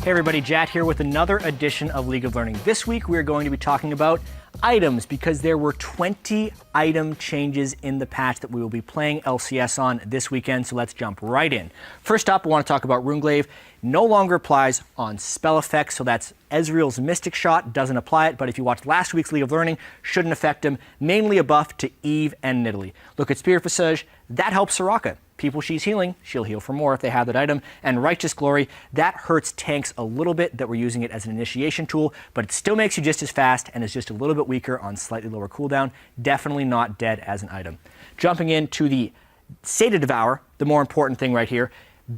Hey everybody, Jatt here with another edition of League of Learning. This week we are going to be talking about items because there were 20 item changes in the patch that we will be playing LCS on this weekend, so let's jump right in. First up, I want to talk about Runeglaive. No longer applies on spell effects, so that's Ezreal's Mystic Shot, doesn't apply it, but if you watched last week's League of Learning, shouldn't affect him. Mainly a buff to Eve and Nidalee. Look at Spirit Visage, that helps Soraka. People she's healing, she'll heal for more if they have that item. And Righteous Glory, that hurts tanks a little bit that we're using it as an initiation tool, but it still makes you just as fast and is just a little bit weaker on slightly lower cooldown. Definitely not dead as an item. Jumping into the Sated Devour, the more important thing right here.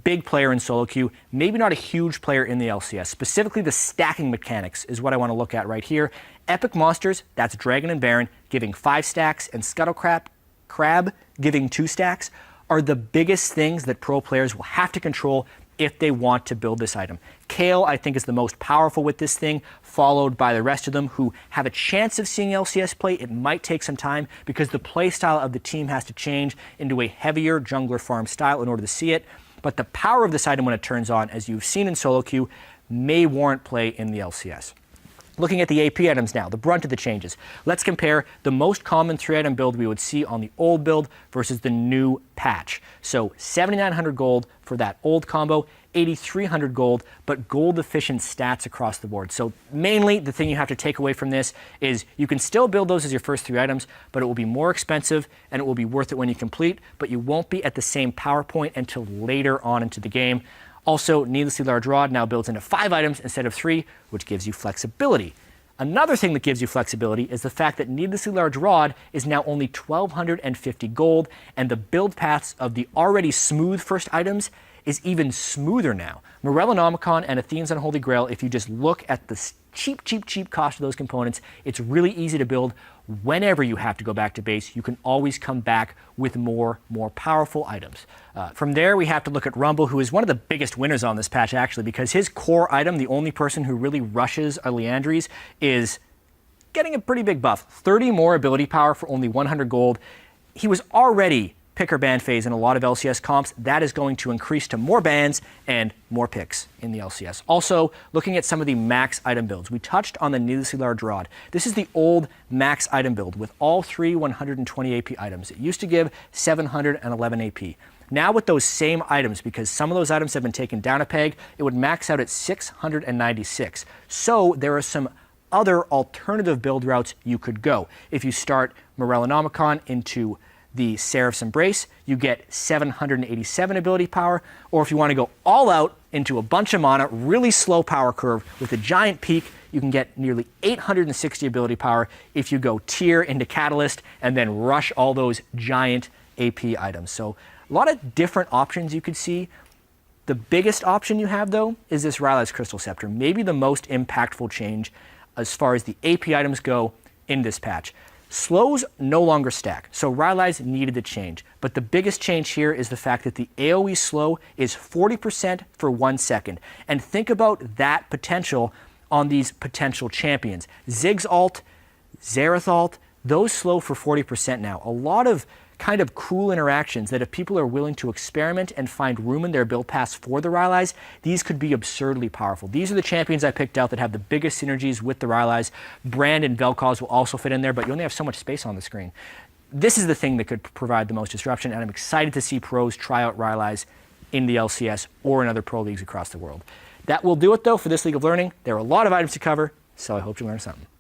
Big player in solo queue, maybe not a huge player in the LCS. Specifically, the stacking mechanics is what I want to look at right here. Epic monsters, that's Dragon and Baron, giving 5 stacks, and Scuttlecrab Crab giving 2 stacks, are the biggest things that pro players will have to control if they want to build this item. Kayle, I think, is the most powerful with this thing, followed by the rest of them who have a chance of seeing LCS play. It might take some time because the play style of the team has to change into a heavier jungler farm style in order to see it. But the power of this item when it turns on, as you've seen in solo queue, may warrant play in the LCS. Looking at the AP items now, the brunt of the changes. Let's compare the most common 3-item build we would see on the old build versus the new patch. So 7,900 gold for that old combo, 8,300 gold, but gold efficient stats across the board. So mainly the thing you have to take away from this is you can still build those as your first 3 items, but it will be more expensive and it will be worth it when you complete, but you won't be at the same power point until later on into the game. Also, Needlessly Large Rod now builds into 5 items instead of 3, which gives you flexibility. Another thing that gives you flexibility is the fact that Needlessly Large Rod is now only 1,250 gold, and the build paths of the already smooth first items is even smoother now. Morellonomicon and Athene's Unholy Grail, if you just look at the cheap cost of those components, it's really easy to build. Whenever you have to go back to base, you can always come back with more powerful items. From there, we have to look at Rumble, who is one of the biggest winners on this patch, actually, because his core item, the only person who really rushes a Liandry's, is getting a pretty big buff. 30 more ability power for only 100 gold. He was already pick or ban phase in a lot of LCS comps. That is going to increase to more bans and more picks in the LCS. Also, looking at some of the max item builds. We touched on the Needlessly Large Rod. This is the old max item build with all 3 120 AP items. It used to give 711 AP. Now with those same items, because some of those items have been taken down a peg, it would max out at 696. So there are some other alternative build routes you could go. If you start Morellonomicon into the Seraph's Embrace, you get 787 ability power, or if you want to go all out into a bunch of mana, really slow power curve with a giant peak, you can get nearly 860 ability power if you go tier into Catalyst and then rush all those giant AP items. So a lot of different options you could see. The biggest option you have, though, is this Rylai's Crystal Scepter, maybe the most impactful change as far as the AP items go in this patch. Slows no longer stack, so Rylai's needed to change. But the biggest change here is the fact that the AoE slow is 40% for 1 second. And think about that potential on these potential champions. Ziggs ult, Xerath ult, those slow for 40% now. A lot of kind of cool interactions that if people are willing to experiment and find room in their build paths for the Rylai's, these could be absurdly powerful. These are the champions I picked out that have the biggest synergies with the Rylai's. Brand and Vel'Koz will also fit in there, but you only have so much space on the screen. This is the thing that could provide the most disruption, and I'm excited to see pros try out Rylai's in the LCS or in other pro leagues across the world. That will do it, though, for this League of Learning. There are a lot of items to cover, so I hope you learned something.